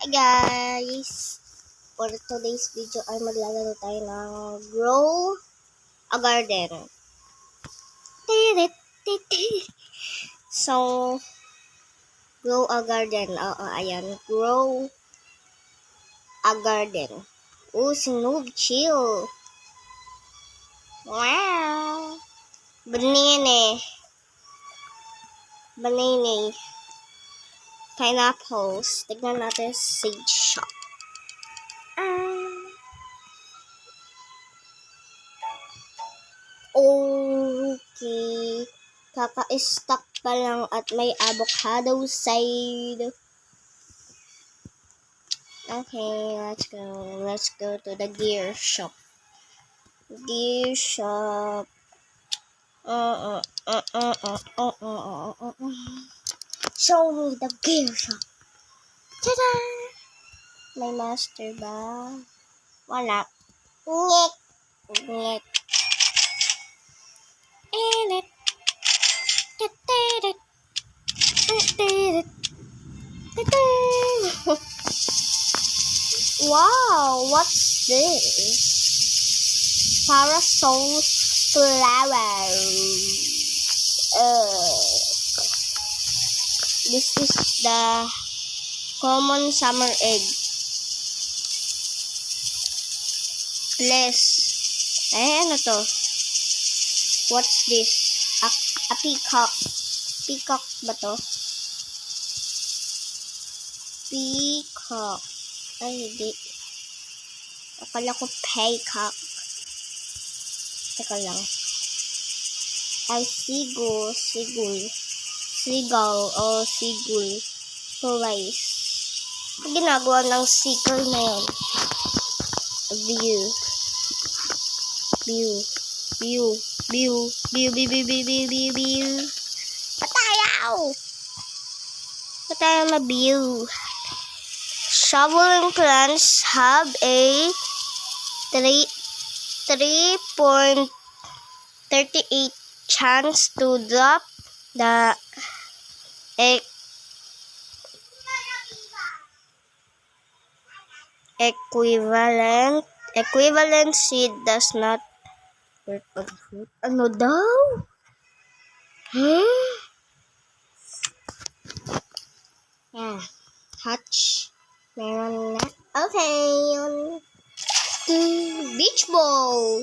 Hi guys! For today's video ay maglalaro tayo ng Grow a Garden. So, Grow a Garden. Oo, ayan. Grow a Garden. Si Noob Chill. Wow! Banana. Pineapples. Tignan natin Sage Shop. Okay. Kaka-stock pa lang at may avocado side. Okay, let's go to the gear shop. Gear shop. Show me the gear shop. Tada! May master ba? Wala. Ngek. Ngek. Init. Titirit. Titirit. Titirit. Wow, what's this? Parasol flower. This is the common summer egg. Bless. Ano to? What's this? A peacock. Peacock ba to? Peacock. Ay, hindi. Akala ko peacock. Teka lang. Ay, seagull. Seagull o seagull. Place. Ginagawa ng seagull na yun. View. Patayaw! Patayaw na view. Shoveling plants have a 3.38 chance to drop the equivalent seed does not work on fruit. Ano daw? Yeah. Hatch. Meron na. Okay. Beach ball.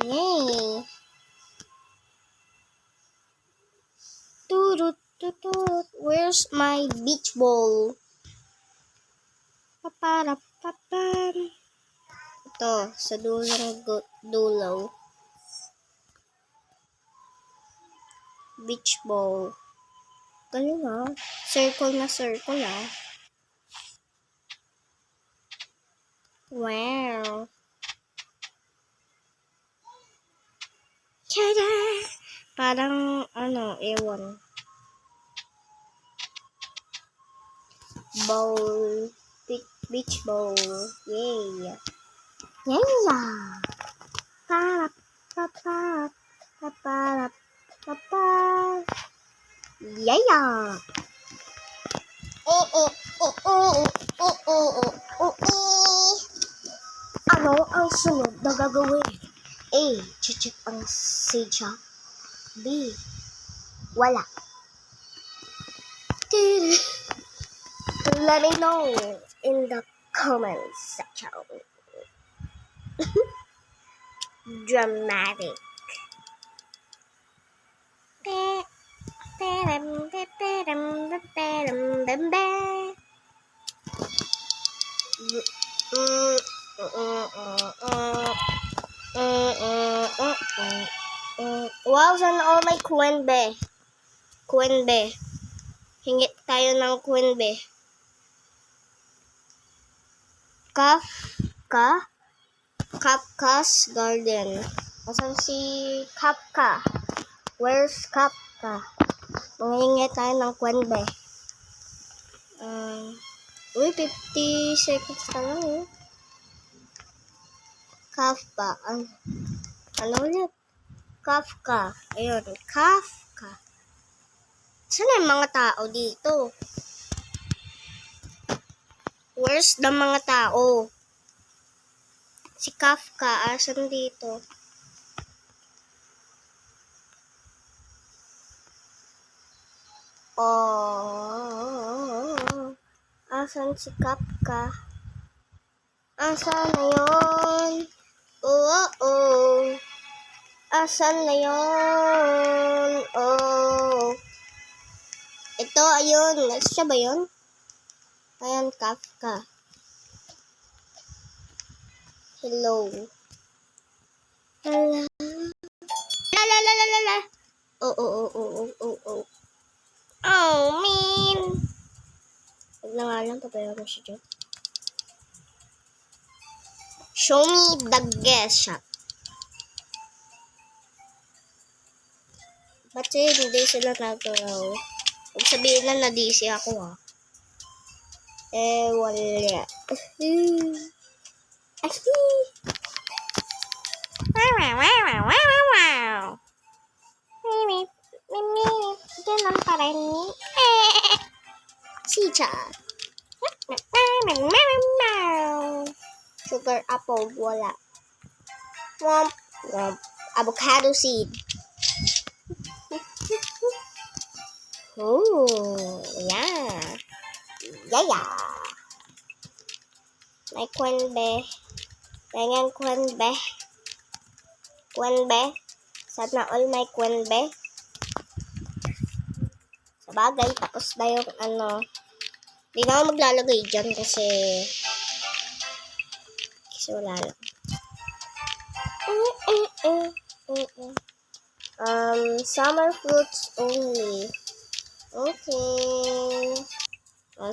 Yay. Where's my beach ball? Ito, sa dulo. Beach ball. Galing ah. Circle na circle ah. Wow. Tada! Parang ewan. Bowl. Beach bowl. Yay. Yeah. Yeah. Ano ang sunod na gagawin? A. Check ang sage. B. Wala. Let me know in the comments section. Dramatic. Wow, sana all may kuwenbe. Hingit tayo ng kuwenbe. Kafka's Garden. Asan si Kafka? Where's Kafka? Mangingi tayo ng kuwenbe. 50 seconds na lang eh. Kafka. Ano ulit? Kafka. Ayun, Kafka. Saan yung mga tao dito? Where's the mga tao? Si Kafka, asan dito? Oh, asan si Kafka? Asan na yun? Oh. Asan na yun? Oh. Ito, ayun. Siya ba yun? Ayan, Kafka. Hello. Hello. La. Oh. Oh, man. Huwag na nga lang, papayaw mo siya dyan. Show me the guest shot. Ba't hindi sila nagaraw? Huwag sabihin na na-DC ako, ha. Wala. Wow. Ganun pa rin ni Chicha. Sugar apple, wala. Womp. Avocado seed. Oh, yeah. May kwenbe. Ganyan kwenbe. Sana all may kwenbe. Sabagay, tapos na yung Hindi na ako maglalagay dyan kasi wala lang. Summer fruits only. Okay.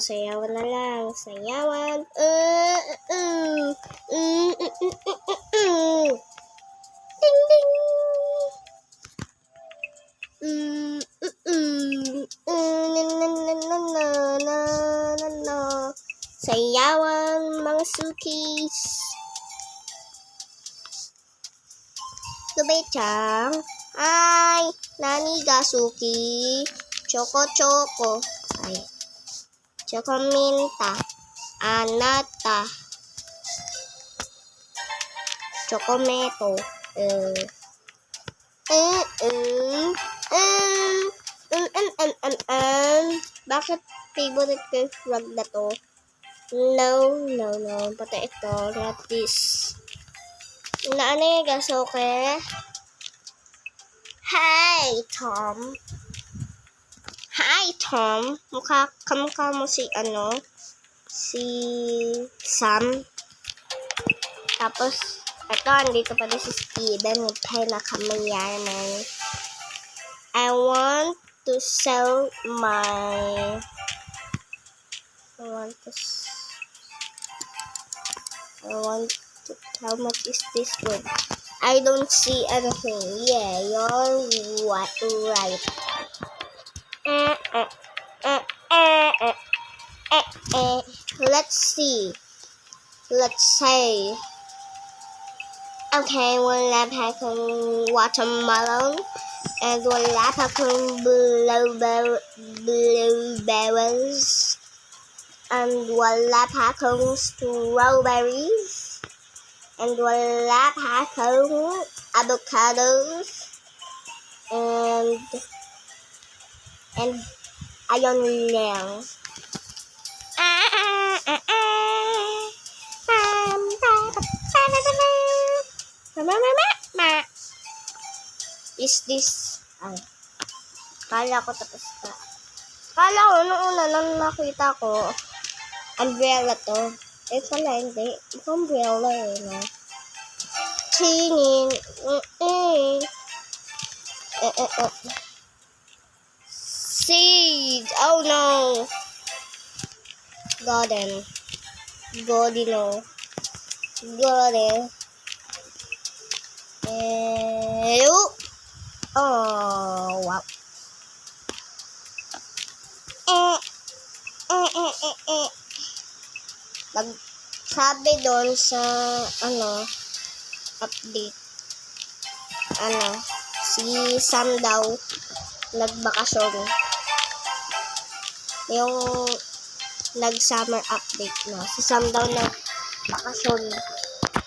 Sayawan na lang. Sayawan. Ding ding. Sayawan mga sukis. Tubechang. Ay, nani ga suki. Choco. Ay. Choco minta. Anata. Chocometo. Bakit favorite ko yung frog na to? No. Pati ito, not this. Gasoke? Hi, Tom. Kamukha mo si Sam. Tapos, ito, andito pa din si Steven, yung pinakamayaman. I want to sell my... How much is this good? I don't see anything. Yeah, you're right. Let's see. Let's say. Okay, wala pa akong watermelon. And wala pa akong blueberries. And wala pa akong strawberries. And wala pa akong avocados. And ayun lang. Is this? Kala ko tapos ka. Kala ko nung una lang nakita ko umbrella to. Pala hindi. Umbrella no? Singing. Seed. Oh no. Garden. Oh, wow. Sabi doon sa update. Si Sam daw nagbakasyon. Yung nag-summer update na. Si Sam daw na bakasyon.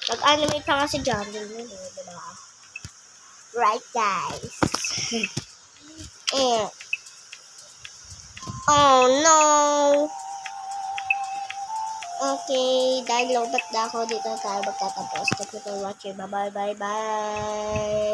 Nag-anime pa nga si Johnny. Diba? Right, guys. Eh. Oh, no. Okay, dahil lobat na ako, dito tayo magtatapos. Thank you for watching. Bye-bye, bye-bye.